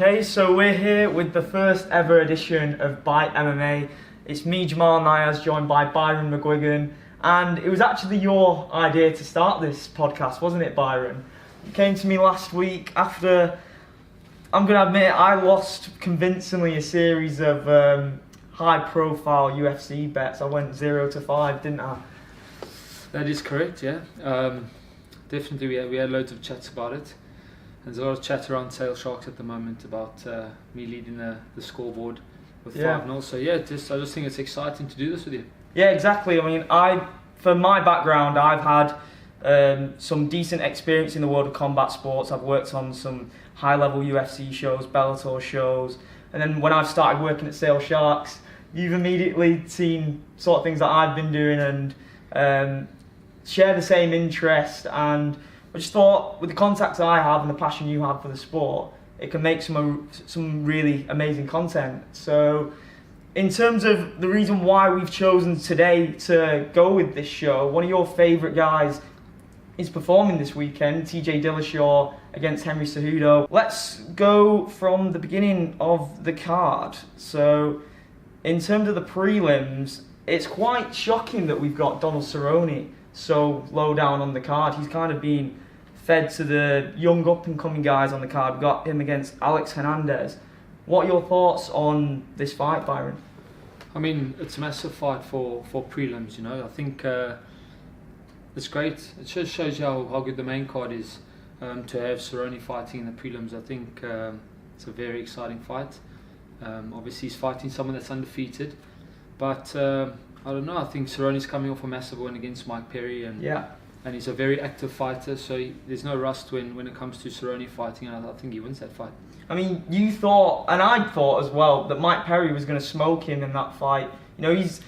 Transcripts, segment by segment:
Okay, so we're here with the first ever edition of Byte MMA. It's me, Jamal, Niaz, joined by Byron, McGuigan, and it was actually your idea to start this podcast, wasn't it, Byron? You came to me last week after, I'm going to admit, I lost convincingly a series of high-profile UFC bets. I went 0-5, didn't I? That is correct, yeah. Definitely, we had loads of chats about it. There's a lot of chat around Sale Sharks at the moment about me leading the scoreboard with 5-0. So yeah, I just think it's exciting to do this with you. Yeah, exactly. I mean, for my background, I've had some decent experience in the world of combat sports. I've worked on some high-level UFC shows, Bellator shows, and then when I've started working at Sale Sharks, you've immediately seen sort of things that I've been doing and share the same interest. And I just thought, with the contacts I have and the passion you have for the sport, it can make some really amazing content. So, in terms of the reason why we've chosen today to go with this show, one of your favourite guys is performing this weekend, Dillashaw against Henry Cejudo. Let's go from the beginning of the card. So, in terms of the prelims, it's quite shocking that we've got Donald Cerrone so low down on the card. He's kind of been fed to the young up-and-coming guys on the card. We've got him against Alex Hernandez. What are your thoughts on this fight, Byron? I mean, it's a massive fight for prelims, you know. I think it's great. It just shows you how good the main card is to have Cerrone fighting in the prelims. I think it's a very exciting fight. Obviously, he's fighting someone that's undefeated. But I don't know, I think Cerrone's coming off a massive win against Mike Perry, and he's a very active fighter, so there's no rust when it comes to Cerrone fighting, and I think he wins that fight. I mean, you thought, and I thought as well, that Mike Perry was going to smoke him in that fight. You know, he's,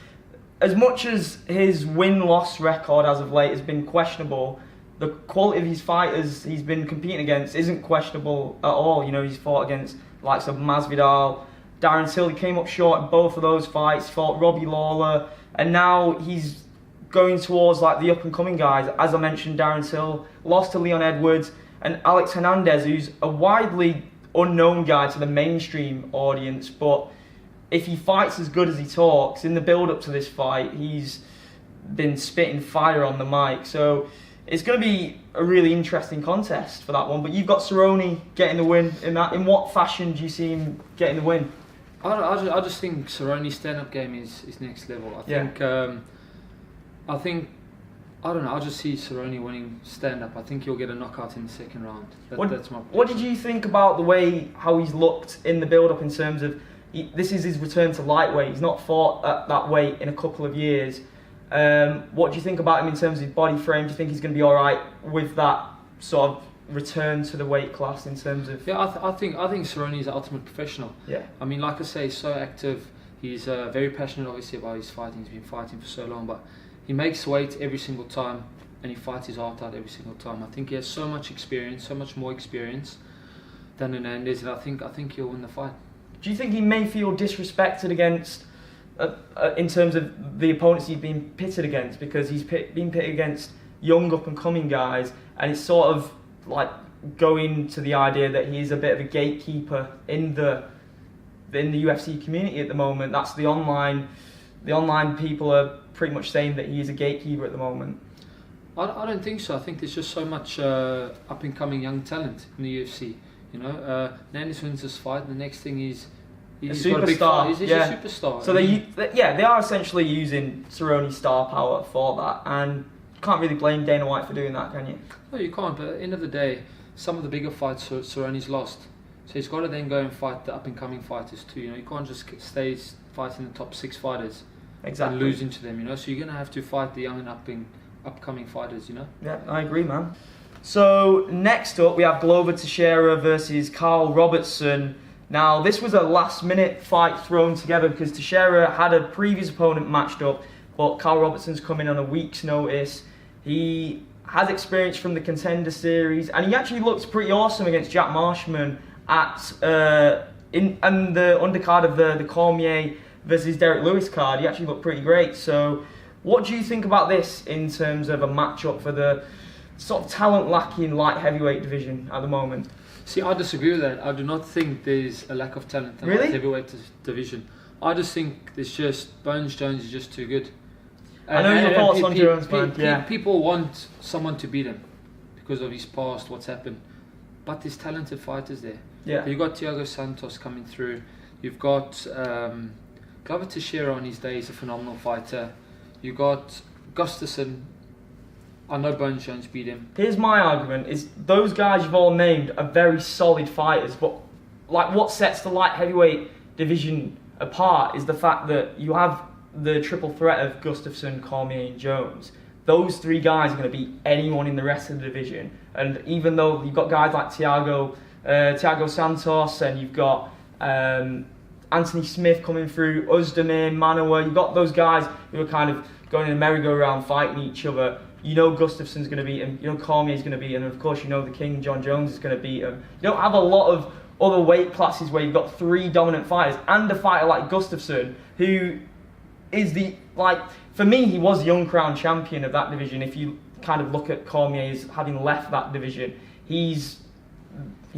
as much as his win-loss record as of late has been questionable, the quality of his fighters he's been competing against isn't questionable at all. You know, he's fought against the likes of Masvidal, Darren Till. He came up short in both of those fights, fought Robbie Lawler, and now he's going towards like the up-and-coming guys. As I mentioned, Darren Till lost to Leon Edwards, and Alex Hernandez, who's a widely unknown guy to the mainstream audience, but if he fights as good as he talks, in the build-up to this fight, he's been spitting fire on the mic. So it's going to be a really interesting contest for that one. But you've got Cerrone getting the win in that. In what fashion do you see him getting the win? I just think Cerrone's stand-up game is next level. I don't know, I just see Cerrone winning stand-up. I think he'll get a knockout in the second round. That's my prediction. What did you think about the way how he's looked in the build-up in terms of, this is his return to lightweight. He's not fought at that weight in a couple of years. What do you think about him in terms of his body frame? Do you think he's going to be all right with that sort of return to the weight class in terms of... Yeah, I think Cerrone is an ultimate professional. Yeah. I mean, like I say, he's so active. He's very passionate, obviously, about his fighting. He's been fighting for so long, but he makes weight every single time, and he fights his heart out every single time. I think he has so much experience, so much more experience than Hernandez, and I think he'll win the fight. Do you think he may feel disrespected against, in terms of the opponents he's been pitted against, because he's been pitted against young up-and-coming guys, and it's sort of like going to the idea that he's a bit of a gatekeeper in the UFC community at the moment. That's the online people are pretty much saying that he is a gatekeeper at the moment. I don't think so. I think there's just so much up and coming young talent in the UFC. You know, Hernandez wins this fight, and the next thing he's a superstar. Got a big fight. He's a superstar. So they are essentially using Cerrone's star power for that, and can't really blame Dana White for doing that, can you? No, you can't. But at the end of the day, some of the bigger fights Cerrone's lost, so he's got to then go and fight the up and coming fighters too. You know, you can't just stay fighting the top 6 fighters and losing to them. You know, so you're gonna have to fight the young and upcoming fighters. You know. Yeah, I agree, man. So next up, we have Glover Teixeira versus Carl Robertson. Now, this was a last-minute fight thrown together because Teixeira had a previous opponent matched up, but Carl Robertson's come in on a week's notice. He has experience from the Contender Series, and he actually looked pretty awesome against Jack Marshman in the undercard of the Cormier versus Derek Lewis card. He actually looked pretty great. So, what do you think about this in terms of a matchup for the sort of talent lacking light heavyweight division at the moment? See, I disagree with that. I do not think there's a lack of talent in the Really? light heavyweight division. I just think there's just Bones Jones is just too good. I know your thoughts on Jones, man. Yeah. People want someone to beat him because of his past, what's happened. But there's talented fighters there. Yeah. You've got Thiago Santos coming through. You've got Glover Teixeira on his day is a phenomenal fighter. You've got Gustafsson. I know Bones Jones beat him. Here's my argument: is those guys you've all named are very solid fighters, but like what sets the light heavyweight division apart is the fact that you have the triple threat of Gustafsson, Cormier, and Jones. Those three guys are going to beat anyone in the rest of the division. And even though you've got guys like Thiago Santos, and you've got Anthony Smith coming through, Özdemir, Manoa, you've got those guys who are kind of going in a merry-go-round fighting each other. You know Gustafsson's going to beat him, you know Cormier's going to beat him, and of course you know the King, John Jones, is going to beat him. You don't have a lot of other weight classes where you've got three dominant fighters, and a fighter like Gustafsson, who is for me, he was the uncrowned champion of that division. If you kind of look at Cormier as having left that division, he's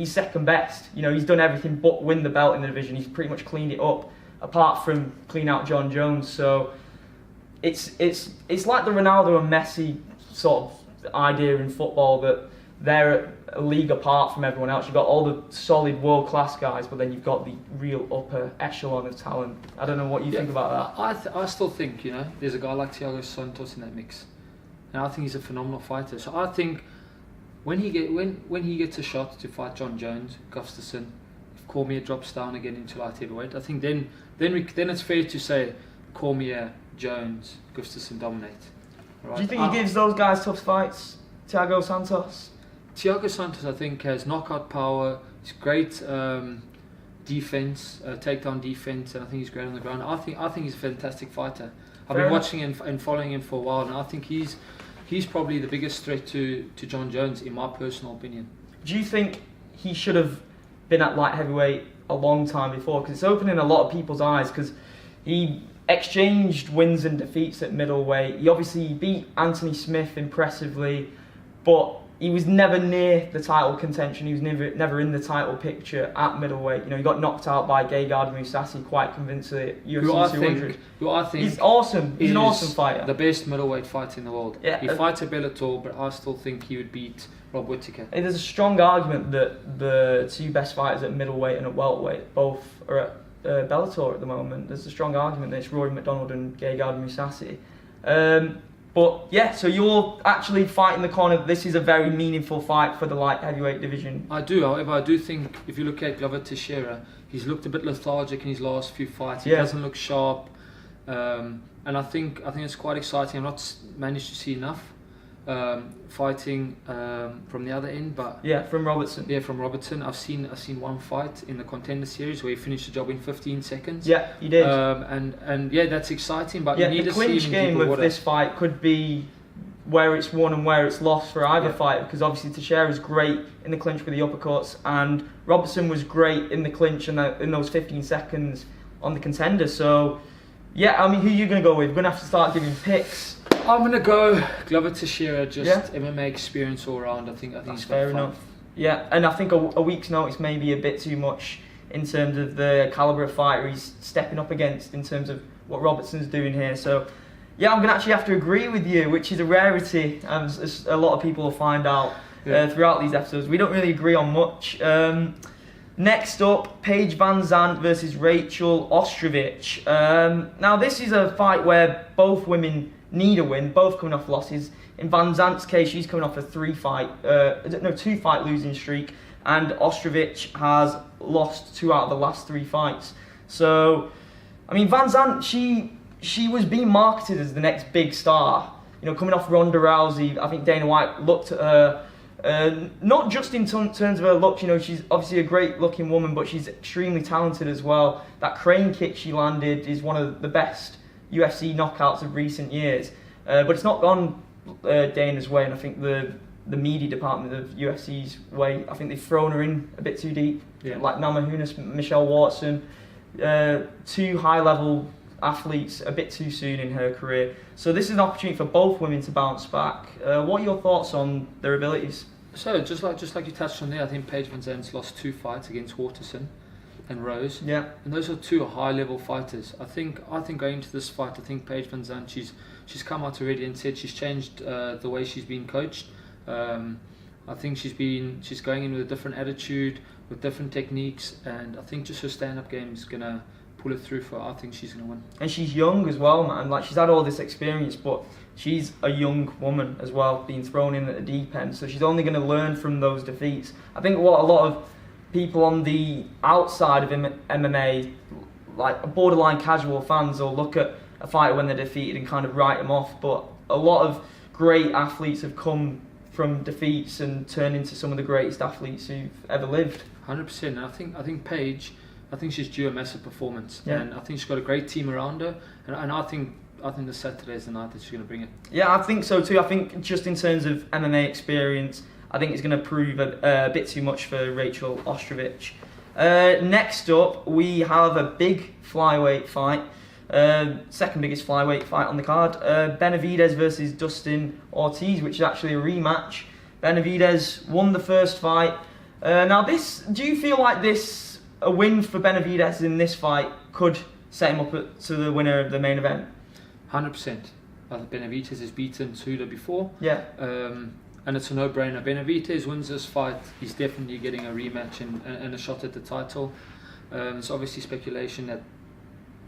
second best. You know, he's done everything but win the belt in the division. He's pretty much cleaned it up, apart from clean out John Jones. So it's like the Ronaldo and Messi sort of idea in football, that they're a league apart from everyone else. You've got all the solid world-class guys, but then you've got the real upper echelon of talent. I don't know what you think about that. I still think, there's a guy like Thiago Santos in that mix, and I think he's a phenomenal fighter. So I think when he gets a shot to fight John Jones, Gustafsson, if Cormier drops down again into light heavyweight, I think then it's fair to say Cormier, Jones, Gustafsson dominate. Right? Do you think he gives those guys tough fights, Thiago Santos? Thiago Santos, I think, has knockout power. He's great defense, takedown defense, and I think he's great on the ground. I think he's a fantastic fighter. I've been watching and following him for a while, and I think he's probably the biggest threat to John Jones, in my personal opinion. Do you think he should have been at light heavyweight a long time before? Because it's opening a lot of people's eyes, because he exchanged wins and defeats at middleweight. He obviously beat Anthony Smith impressively, but he was never near the title contention. He was never in the title picture at middleweight. He got knocked out by Gegard Mousasi quite convincingly at UFC 200. Who I think he's awesome. He's an awesome fighter. The best middleweight fighter in the world. Yeah, he fights at Bellator, but I still think he would beat Rob Whittaker. There's a strong argument that the two best fighters at middleweight and at welterweight both are at Bellator at the moment. There's a strong argument that it's Rory McDonald and Gegard Mousasi. But yeah, so you're actually fighting the corner. This is a very meaningful fight for the light heavyweight division. I do, however, I do think if you look at Glover Teixeira, he's looked a bit lethargic in his last few fights. He doesn't look sharp, and I think it's quite exciting. I've not managed to see enough fighting from the other end, but from Robertson. Yeah, from Robertson. I've seen one fight in the Contender Series where he finished the job in 15 seconds. Yeah, he did. And yeah, that's exciting. But you need the to see clinch game with this fight could be where it's won and where it's lost for either fighter, because obviously Teixeira is great in the clinch with the uppercuts, and Robertson was great in the clinch and in those 15 seconds on the Contender. So yeah, I mean, who are you going to go with? We're going to have to start giving picks. I'm going to go Glover Teixeira, just MMA experience all around. I think that's fair enough. Yeah, and I think a week's notice may be a bit too much in terms of the calibre of fighter he's stepping up against, in terms of what Robertson's doing here. So yeah, I'm going to actually have to agree with you, which is a rarity, as a lot of people will find out throughout these episodes. We don't really agree on much. Next up, Paige Van Zandt versus Rachel Ostrovich. Now this is a fight where both women need a win, both coming off losses. In Van Zandt's case, she's coming off a 2-fight losing streak, and Ostrovich has lost 2 out of the last 3 fights. So, I mean, Van Zandt, she was being marketed as the next big star. Coming off Ronda Rousey, I think Dana White looked at her, not just in terms of her look. She's obviously a great-looking woman, but she's extremely talented as well. That crane kick she landed is one of the best UFC knockouts of recent years, but it's not gone Dana's way, and I think the media department of UFC's way, I think they've thrown her in a bit too deep, like Namajunas, Michelle Watson, 2 high-level athletes a bit too soon in her career. So this is an opportunity for both women to bounce back. What are your thoughts on their abilities? So just like you touched on there, I think Paige Van Zandt's lost 2 fights against Waterson and Rose. Yeah. And those are 2 high-level fighters. I think going into this fight, I think Paige Van Zandt, she's come out already and said she's changed the way she's been coached. I think she's going in with a different attitude, with different techniques, and I think just her stand-up game is gonna pull it through for her. I think she's gonna win. And she's young as well, man. Like, she's had all this experience, but she's a young woman as well, being thrown in at the deep end. So she's only going to learn from those defeats. I think what a lot of people on the outside of MMA, like borderline casual fans, will look at a fighter when they're defeated and kind of write them off. But a lot of great athletes have come from defeats and turned into some of the greatest athletes who've ever lived. 100%. I think Paige, she's due a massive performance, yeah. And I think she's got a great team around her, and I think this Saturday is the night that she's going to bring it. Yeah, I think so too. I think just in terms of MMA experience, I think it's going to prove a bit too much for Rachel Ostrovich. Next up, we have a big flyweight fight. Second biggest flyweight fight on the card. Benavidez versus Dustin Ortiz, which is actually a rematch. Benavidez won the first fight. Now, do you feel like a win for Benavidez in this fight could set him up to the winner of the main event? 100%. Benavidez has beaten Cejudo before. Yeah. And it's a no-brainer. Benavidez wins this fight, he's definitely getting a rematch and a shot at the title. There's obviously speculation that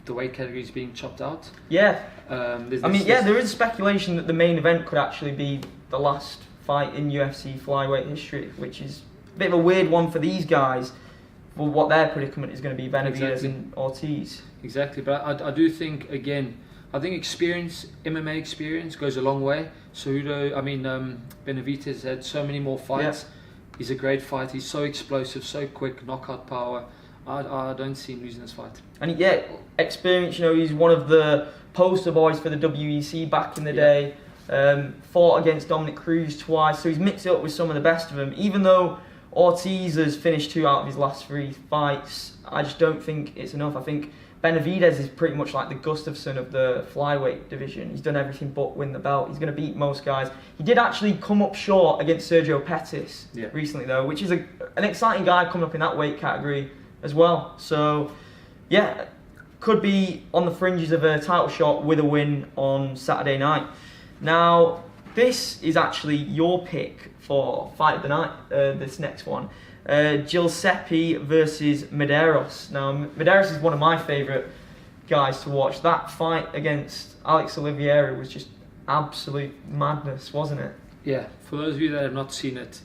the weight category is being chopped out. Yeah. There is speculation that the main event could actually be the last fight in UFC flyweight history, which is a bit of a weird one for these guys, for what their predicament is going to be, Benavidez and Ortiz. Exactly, but I do think, again, MMA experience goes a long way. Benavidez had so many more fights. Yeah. He's a great fighter. He's so explosive, so quick, knockout power. I don't see him losing this fight. And experience. He's one of the poster boys for the WEC back in the day. Fought against Dominic Cruz twice, so he's mixed it up with some of the best of them. Even though Ortiz has finished 2 out of his last 3 fights, I just don't think it's enough. I think Benavidez is pretty much like the Gustafsson of the flyweight division. He's done everything but win the belt. He's going to beat most guys. He did actually come up short against Sergio Pettis recently, though, which is an exciting guy coming up in that weight category as well. So, could be on the fringes of a title shot with a win on Saturday night. Now, this is actually your pick for Fight of the Night, this next one. Giuseppe versus Medeiros. Now, Medeiros is one of my favourite guys to watch. That fight against Alex Oliveira was just absolute madness, wasn't it? Yeah, for those of you that have not seen it,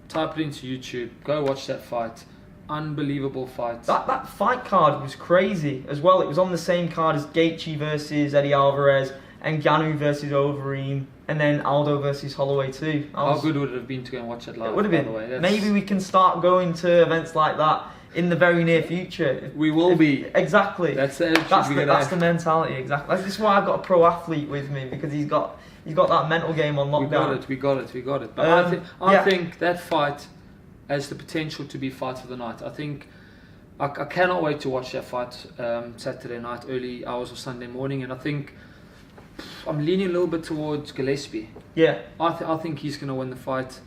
type it into YouTube, go watch that fight. Unbelievable fight. That fight card was crazy as well. It was on the same card as Gaethje versus Eddie Alvarez, and Ngannou versus Overeem, and then Aldo versus Holloway too. How good would it have been to go and watch it live? It would have been. By the way. Maybe we can start going to events like that in the very near future. We will be. Exactly. That's the mentality. Exactly. This is why I've got a pro athlete with me, because he's got that mental game on lockdown. We got it. But I think that fight has the potential to be fight of the night. I think I cannot wait to watch that fight Saturday night, early hours of Sunday morning, and I think I'm leaning a little bit towards Gillespie. Yeah. I think he's going to win the fight,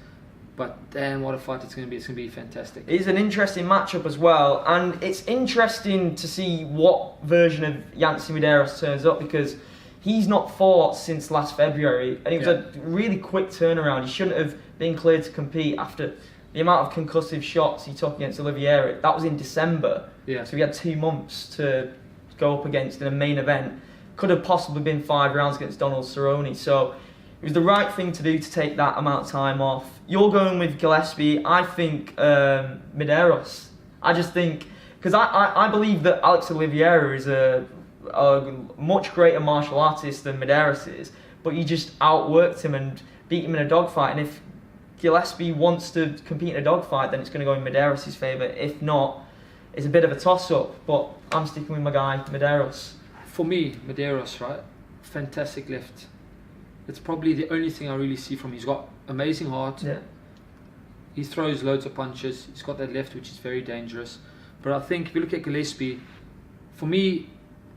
but damn, what a fight it's going to be. It's going to be fantastic. It's an interesting matchup as well, and it's interesting to see what version of Yancy Medeiros turns up, because he's not fought since last February, and it was a really quick turnaround. He shouldn't have been cleared to compete after the amount of concussive shots he took against Oliveira. That was in December, so he had 2 months to go up against in a main event. Could have possibly been 5 rounds against Donald Cerrone, so it was the right thing to do to take that amount of time off. You're going with Gillespie. I think Medeiros. I just think, because I believe that Alex Oliveira is a much greater martial artist than Medeiros is, but you just outworked him and beat him in a dogfight. And if Gillespie wants to compete in a dogfight, then it's going to go in Medeiros' favour. If not, it's a bit of a toss-up, but I'm sticking with my guy, Medeiros. For me, Medeiros, right? Fantastic left. It's probably the only thing I really see from him. He's got amazing heart. Yeah. He throws loads of punches. He's got that left, which is very dangerous. But I think if you look at Gillespie, for me,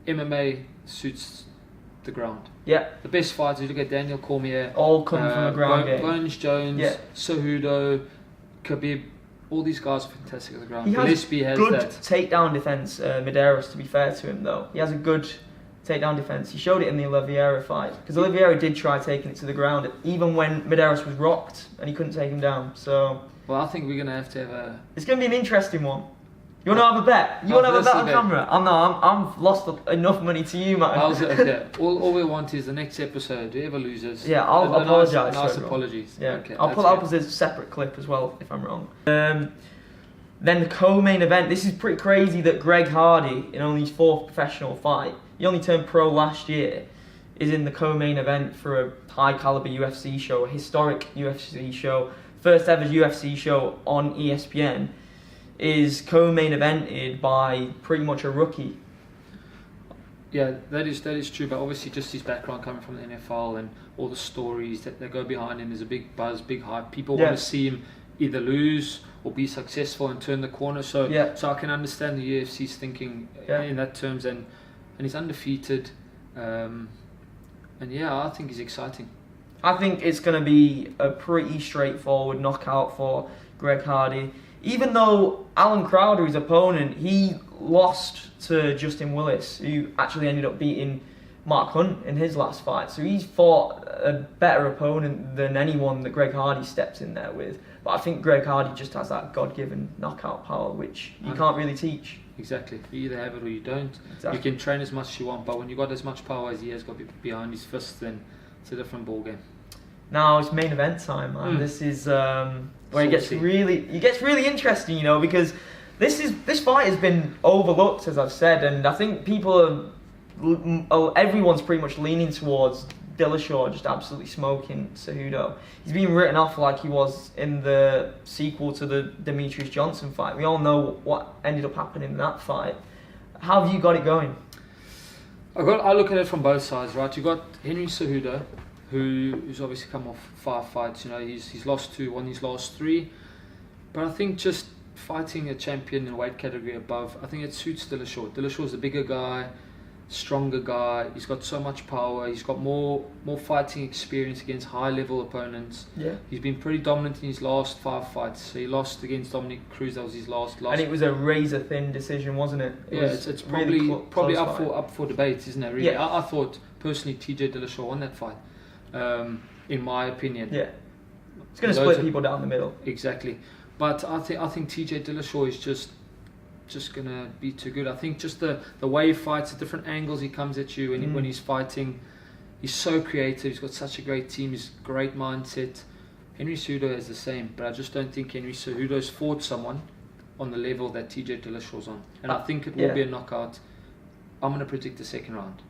MMA suits the ground. Yeah. The best fighters, you look at Daniel Cormier, All come from a ground game. Bones Jones, Yeah. Cejudo, Khabib, all these guys are fantastic at the ground. He has Gillespie has good that. takedown defense, Medeiros, to be fair to him, though. He has a good takedown defense. He showed it in the Oliveira fight. Because Oliveira did try taking it to the ground, even when Medeiros was rocked, and he couldn't take him down. So, Well, I think we're going to have a... it's going to be an interesting one. You want to have a bet? You want to have a bet on camera? I'm lost enough money to you, man. Okay. All we want is the next episode, whoever loses. Yeah, I'll apologise. Nice apologies. Yeah, okay, I'll put up as a separate clip as well if I'm wrong. Then the co-main event. This is pretty crazy that Greg Hardy, in only his 4th professional fight, he only turned pro last year, is in the co-main event for a high-caliber UFC show, a historic UFC show, first ever UFC show on ESPN. Is co-main evented by pretty much a rookie. Yeah, that is true, but obviously just his background coming from the NFL and all the stories that go behind him, there's a big buzz, big hype. People want to see him either lose or be successful and turn the corner. So I can understand the UFC's thinking in that terms, and he's undefeated. And I think he's exciting. I think it's going to be a pretty straightforward knockout for Greg Hardy. Even though Alan Crowder, his opponent, he lost to Justin Willis, who actually ended up beating Mark Hunt in his last fight. So he's fought a better opponent than anyone that Greg Hardy stepped in there with. But I think Greg Hardy just has that God-given knockout power, which you can't really teach. Exactly. You either have it or you don't. Exactly. You can train as much as you want, but when you've got as much power as he has got behind his fists, then it's a different ballgame. Now it's main event time, man. This is where it gets really interesting, you know, because this fight has been overlooked, as I've said, and I think everyone's pretty much leaning towards Dillashaw just absolutely smoking Cejudo. He's been written off like he was in the sequel to the Demetrius Johnson fight. We all know what ended up happening in that fight. How have you got it going? I look at it from both sides, right? You got Henry Cejudo, who's obviously come off 5 fights. You know, he's lost 2, won his last 3. But I think just fighting a champion in a weight category above, I think it suits Dillashaw. Dillashaw's a bigger guy, stronger guy. He's got so much power. He's got more fighting experience against high-level opponents. Yeah. He's been pretty dominant in his last 5 fights. So he lost against Dominic Cruz. That was his last. And it was a razor-thin decision, wasn't it? It's really probably up for debate, isn't it? Really, yeah. I thought personally TJ Dillashaw won that fight. In my opinion. Yeah. It's going to split people down the middle. Exactly. But I think TJ Dillashaw is just going to be too good. I think just the way he fights, the different angles he comes at you when he's fighting, he's so creative. He's got such a great team. He's great mindset. Henry Cejudo is the same, but I just don't think Henry Cejudo's fought someone on the level that TJ Dillashaw's on. And I think it will be a knockout. I'm going to predict the second round.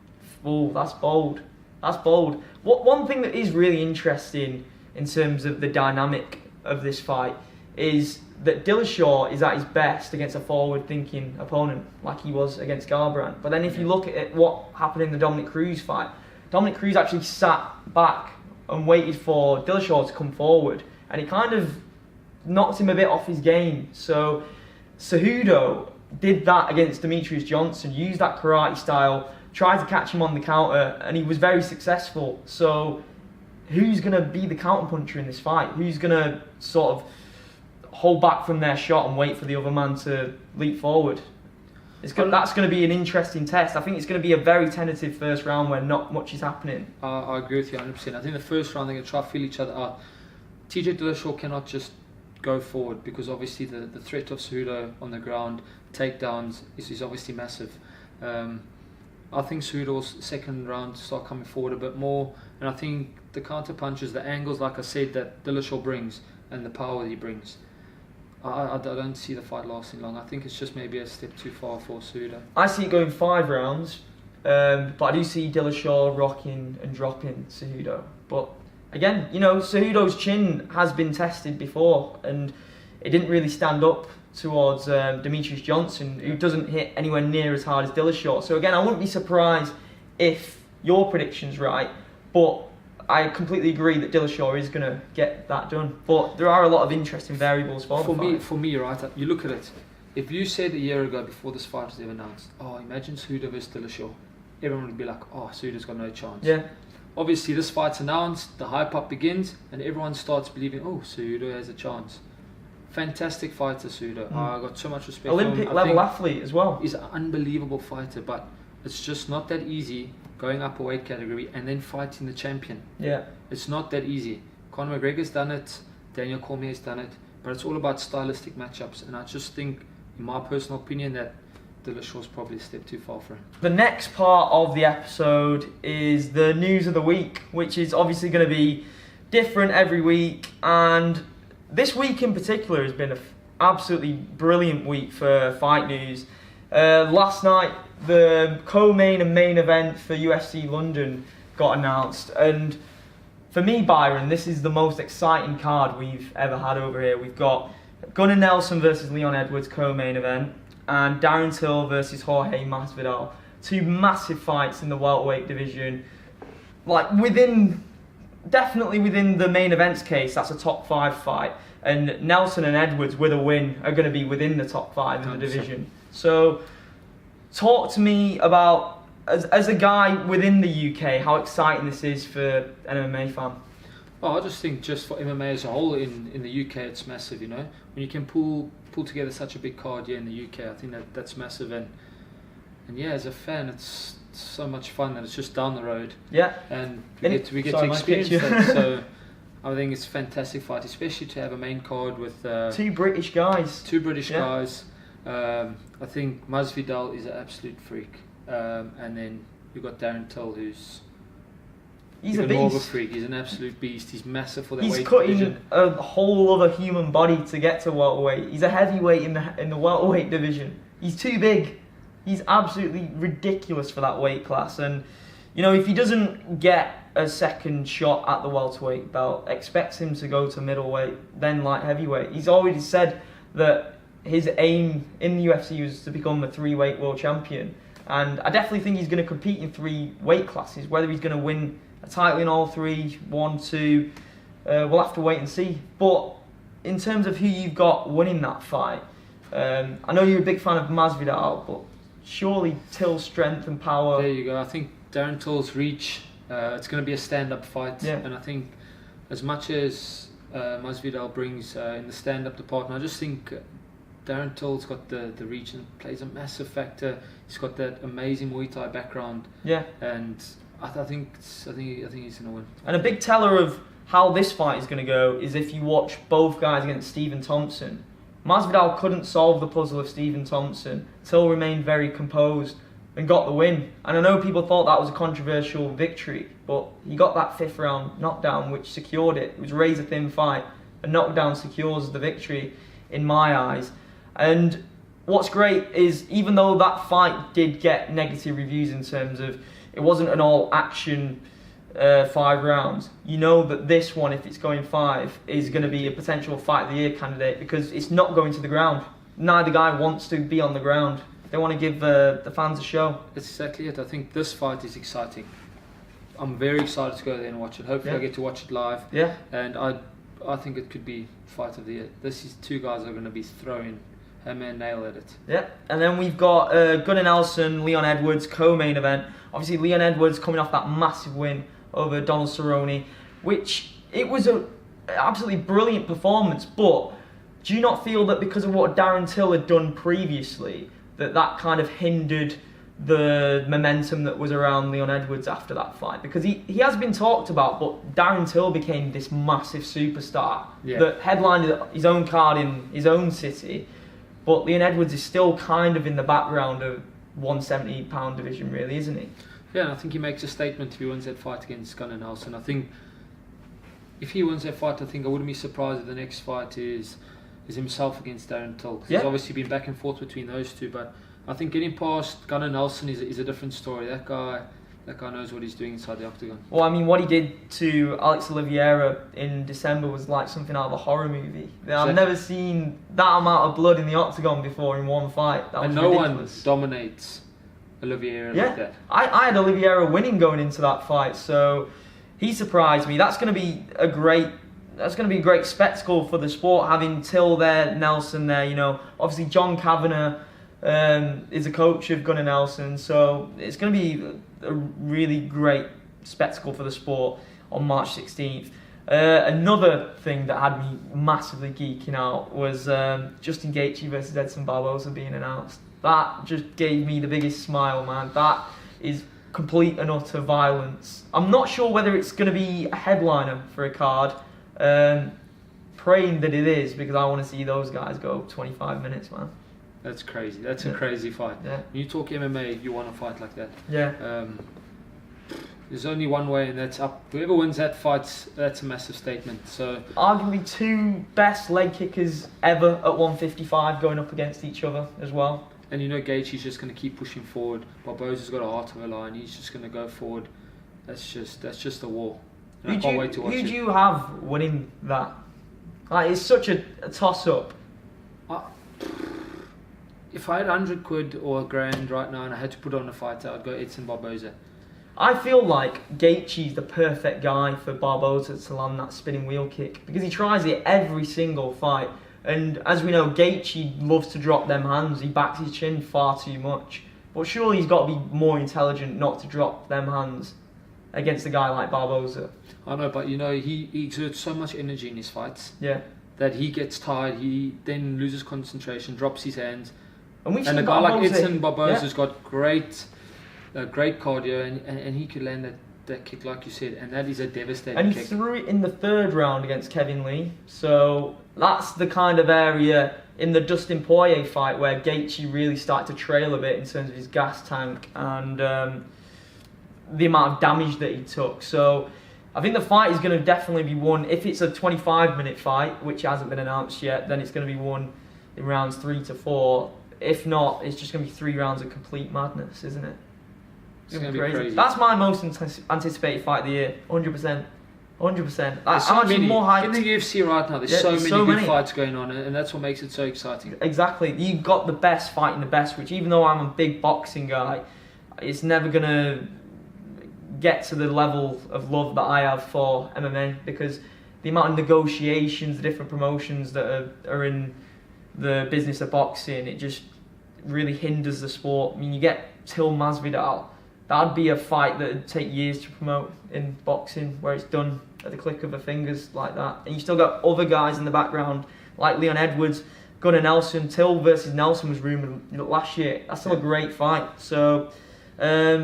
Oh, that's bold. That's bold. One thing that is really interesting in terms of the dynamic of this fight is that Dillashaw is at his best against a forward-thinking opponent, like he was against Garbrandt. But then if you look at what happened in the Dominic Cruz fight, Dominic Cruz actually sat back and waited for Dillashaw to come forward, and it kind of knocked him a bit off his game. So Cejudo did that against Demetrius Johnson, used that karate style, tried to catch him on the counter, and he was very successful. So who's going to be the counterpuncher in this fight? Who's going to sort of hold back from their shot and wait for the other man to leap forward? That's going to be an interesting test. I think it's going to be a very tentative first round where not much is happening. I agree with you 100%. I think the first round they're going to try to feel each other out. TJ Dillashaw cannot just go forward because obviously the threat of Cejudo on the ground, takedowns, is obviously massive. I think Cejudo's second round start coming forward a bit more, and I think the counter punches, the angles, like I said, that Dillashaw brings and the power he brings, I don't see the fight lasting long. I think it's just maybe a step too far for Cejudo. I see it going 5 rounds, but I do see Dillashaw rocking and dropping Cejudo. But again, you know, Cejudo's chin has been tested before, and it didn't really stand up towards Demetrius Johnson, who doesn't hit anywhere near as hard as Dillashaw. So again, I wouldn't be surprised if your prediction's right, but I completely agree that Dillashaw is going to get that done. But there are a lot of interesting variables for me, right? You look at it. if you said a year ago before this fight was ever announced, oh, imagine Cejudo versus Dillashaw, everyone would be like, oh, Cejudo's got no chance. Yeah. Obviously, this fight's announced, the hype up begins, and everyone starts believing, oh, Cejudo has a chance. Fantastic fighter, Cejudo. I got so much respect Olympic for him. level athlete as well. He's an unbelievable fighter, but it's just not that easy going up a weight category and then fighting the champion. Yeah. It's not that easy. Conor McGregor's done it, Daniel Cormier's done it, but it's all about stylistic matchups, and I just think, in my personal opinion, that Dillashaw's probably a step too far for him. The next part of the episode is the news of the week, which is obviously going to be different every week, and this week in particular has been an absolutely brilliant week for fight news. Last night, the co-main and main event for UFC London got announced, and for me, Byron, this is the most exciting card we've ever had over here. We've got Gunnar Nelson versus Leon Edwards co-main event, and Darren Till versus Jorge Masvidal. Two massive fights in the welterweight division. Like definitely within the main events case, that's a top 5 fight. And Nelson and Edwards, with a win, are going to be within the top 5 in the division. So, talk to me about, as a guy within the UK, how exciting this is for an MMA fan. Well, I just think just for MMA as a whole in the UK, it's massive, you know. When you can pull together such a big card here in the UK, I think that's massive. And yeah, as a fan, it's so much fun that it's just down the road. Yeah. And we get to experience that. So I think it's a fantastic fight, especially to have a main card with two British guys. Guys. I think Masvidal is an absolute freak. And then you've got Darren Till, who's He's a even more of a beast. freak. He's an absolute beast. He's massive for that He's weight cutting division. a whole other human body to get to welterweight. He's a heavyweight in the welterweight division. He's too big. He's absolutely ridiculous for that weight class. And you know, if he doesn't get a second shot at the welterweight belt, expect him to go to middleweight, then light heavyweight. He's already said that his aim in the UFC was to become a 3-weight world champion. And I definitely think he's going to compete in 3 weight classes. Whether he's going to win a title in all 3, 1, 2, we'll have to wait and see. But in terms of who you've got winning that fight, I know you're a big fan of Masvidal, but surely Till's strength and power. There you go. I think Darren Till's reach, it's going to be a stand-up fight. Yeah. And I think as much as Masvidal brings in the stand-up department, I just think Darren Till's got the reach and plays a massive factor. He's got that amazing Muay Thai background. Yeah. And I think he's going to win. And a big teller of how this fight is going to go is if you watch both guys against Stephen Thompson. Masvidal couldn't solve the puzzle of Stephen Thompson. Till remained very composed and got the win. And I know people thought that was a controversial victory, but he got that 5th round knockdown which secured it. It was a razor-thin fight. A knockdown secures the victory in my eyes. And what's great is, even though that fight did get negative reviews in terms of it wasn't an all-action 5 rounds, you know that this one, if it's going 5, is going to be a potential Fight of the Year candidate because it's not going to the ground. Neither guy wants to be on the ground. They want to give the fans a show. That's exactly it. I think this fight is exciting. I'm very excited to go there and watch it. Hopefully I get to watch it live. Yeah. And I think it could be Fight of the Year. This is 2 guys that are going to be throwing hammer and nail at it. Yeah. And then we've got Gunnar Nelson, Leon Edwards co-main event. Obviously Leon Edwards coming off that massive win over Donald Cerrone, which it was an absolutely brilliant performance. But do you not feel that because of what Darren Till had done previously, that kind of hindered the momentum that was around Leon Edwards after that fight? Because he has been talked about, but Darren Till became this massive superstar that headlined his own card in his own city. But Leon Edwards is still kind of in the background of 170-pound division, really, isn't he? Yeah, and I think he makes a statement if he wins that fight against Gunnar Nelson. I think if he wins that fight, I wouldn't be surprised if the next fight is himself against Darren Till. Because there's obviously been back and forth between those two, but I think getting past Gunnar Nelson is a different story. That guy knows what he's doing inside the octagon. Well, I mean, what he did to Alex Oliveira in December was like something out of a horror movie. I've never seen that amount of blood in the octagon before in one fight. That was ridiculous. One dominates Oliveira like that. I had Oliveira winning going into that fight, so he surprised me. That's going to be a great that's going to be a great spectacle for the sport, having Till there, Nelson there. You know, obviously John Kavanagh is a coach of Gunnar Nelson, so it's going to be a really great spectacle for the sport on March 16th. Another thing that had me massively geeking out was Justin Gaethje versus Edson Barboza being announced. That just gave me the biggest smile, man. That is complete and utter violence. I'm not sure whether it's going to be a headliner for a card. Praying that it is, because I want to see those guys go 25 minutes, man. That's crazy. That's a crazy fight. Yeah. When you talk MMA, you want to fight like that. Yeah. There's only one way, and that's up. Whoever wins that fight, that's a massive statement. So arguably two best leg kickers ever at 155 going up against each other as well. And you know Gaethje's just going to keep pushing forward. Barboza's got a heart of a lion. He's just going to go forward. That's just a war. And I can't wait to watch it. Who do you have winning that? Like, it's such a toss-up. If I had 100 quid or a grand right now and I had to put on a fighter, I'd go Edson Barboza. I feel like Gaethje's the perfect guy for Barboza to land that spinning wheel kick, because he tries it every single fight. And as we know, Gaethje loves to drop them hands. He backs his chin far too much. But surely he's got to be more intelligent not to drop them hands against a guy like Barboza. I know, but you know, he exerts so much energy in his fights. Yeah. That he gets tired, he then loses concentration, drops his hands. And a guy like Edson Barboza's got great cardio, and he could land that kick like you said, and that is a devastating kick. And he threw it in the third round against Kevin Lee, so that's the kind of area in the Dustin Poirier fight where Gaethje really started to trail a bit in terms of his gas tank and the amount of damage that he took. So I think the fight is going to definitely be won. If it's a 25-minute fight, which hasn't been announced yet, then it's going to be won in rounds 3 to 4. If not, it's just going to be 3 rounds of complete madness, isn't it? It's going to be crazy. That's my most anticipated fight of the year, 100%. 100%. There's so many. More hyped. In the UFC right now, there's so many good fights going on, and that's what makes it so exciting. Exactly. You've got the best fighting the best, which even though I'm a big boxing guy, it's never going to get to the level of love that I have for MMA, because the amount of negotiations, the different promotions that are in the business of boxing, it just really hinders the sport. I mean, you get Till Masvidal, that'd be a fight that would take years to promote in boxing, where it's done at the click of the fingers like that. And you still got other guys in the background, like Leon Edwards, Gunnar Nelson. Till versus Nelson was rumoured last year. That's still a great fight. So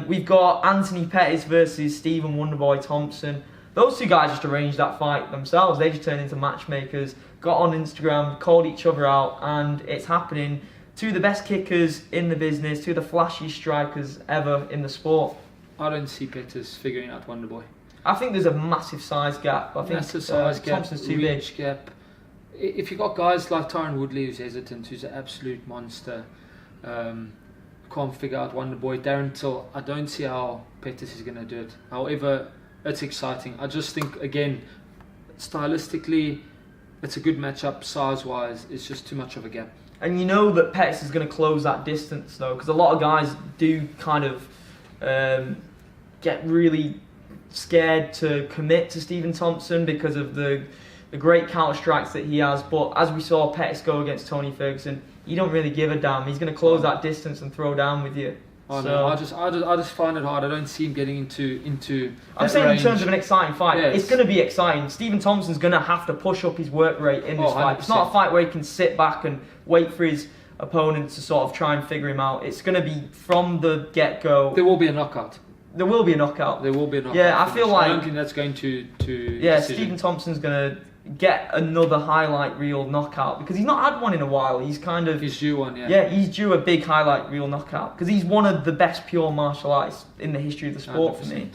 we've got Anthony Pettis versus Stephen Wonderboy Thompson. Those two guys just arranged that fight themselves. They just turned into matchmakers, got on Instagram, called each other out, and it's happening. Two of the best kickers in the business, two of the flashiest strikers ever in the sport. I don't see Pettis figuring out Wonderboy. I think there's a massitive size gap. I think massive size gap, Thompson's too big. Gap. If you've got guys like Tyron Woodley, who's hesitant, who's an absolute monster, can't figure out Wonderboy. Darren Till, I don't see how Pettis is going to do it. However, it's exciting. I just think, again, stylistically, it's a good matchup. Size-wise, it's just too much of a gap. And you know that Pettis is going to close that distance, though, because a lot of guys do kind of get really scared to commit to Stephen Thompson because of the great counter strikes that he has. But as we saw Pettis go against Tony Ferguson, he don't really give a damn. He's going to close that distance and throw down with you. Oh, so, no, I just find it hard. I don't see him getting into. I'm saying range. In terms of an exciting fight, yes. It's going to be exciting. Stephen Thompson's going to have to push up his work rate in this fight. It's not a fight where he can sit back and wait for his opponent to sort of try and figure him out. It's going to be from the get-go. There will be a knockout. There will be a knockout. There will be a knockout. Yeah, I feel like. I don't think that's going to. Yeah, decision. Stephen Thompson's going to get another highlight reel knockout, because he's not had one in a while. He's kind of... He's due one, yeah. Yeah, he's due a big highlight reel knockout, because he's one of the best pure martial artists in the history of the sport 100%. for me.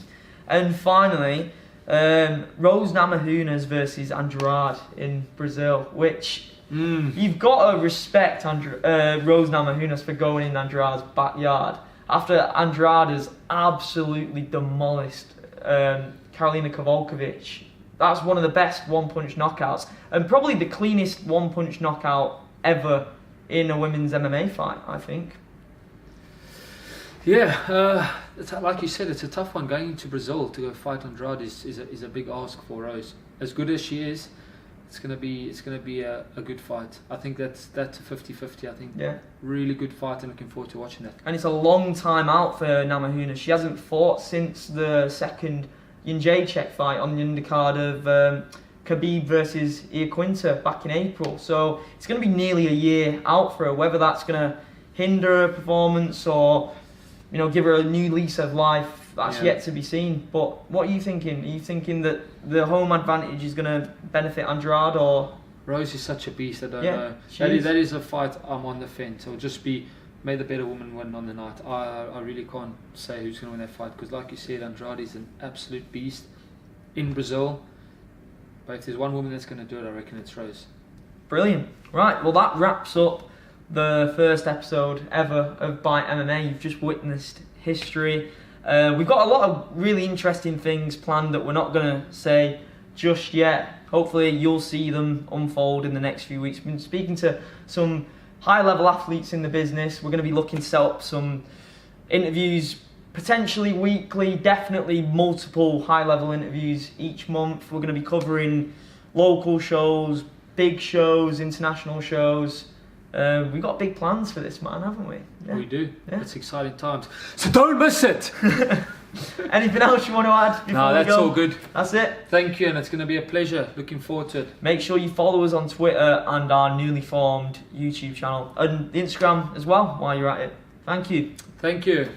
And finally, Rose Namajunas versus Andrade in Brazil, which you've got to respect Rose Namajunas for going in Andrade's backyard after Andrade has absolutely demolished Karolina Kowalkiewicz. That's one of the best one-punch knockouts, and probably the cleanest one-punch knockout ever in a women's MMA fight, I think. Yeah, it's, like you said, it's a tough one. Going into Brazil to go fight Andrade is a big ask for Rose. as good as she is, it's gonna be a good fight. I think that's a 50-50. I think really good fight, and looking forward to watching that. And it's a long time out for Namajunas. She hasn't fought since the second Jędrzejczyk fight on the undercard of Khabib versus Iaquinta back in April. So it's going to be nearly a year out for her. Whether that's going to hinder her performance or, you know, give her a new lease of life, that's yet to be seen. But what are you thinking? Are you thinking that the home advantage is going to benefit Andrade, or? Rose is such a beast, I don't know. That is a fight I'm on the fence. It'll just be, may the better woman win on the night. I really can't say who's going to win that fight, because like you said, Andrade is an absolute beast in Brazil. But if there's one woman that's going to do it, I reckon it's Rose. Brilliant. Right, well that wraps up the first episode ever of By MMA. You've just witnessed history. We've got a lot of really interesting things planned that we're not going to say just yet. Hopefully you'll see them unfold in the next few weeks. We've been speaking to some high-level athletes in the business. We're going to be looking to set up some interviews, potentially weekly, definitely multiple high-level interviews each month. We're going to be covering local shows, big shows, international shows. We've got big plans for this, man, haven't we? Yeah. We do. Yeah. It's exciting times. So don't miss it! Anything else you want to add before we go? No, that's all good. That's it. Thank you, and it's going to be a pleasure. Looking forward to it. Make sure you follow us on Twitter and our newly formed YouTube channel, and Instagram as well while you're at it. Thank you. Thank you.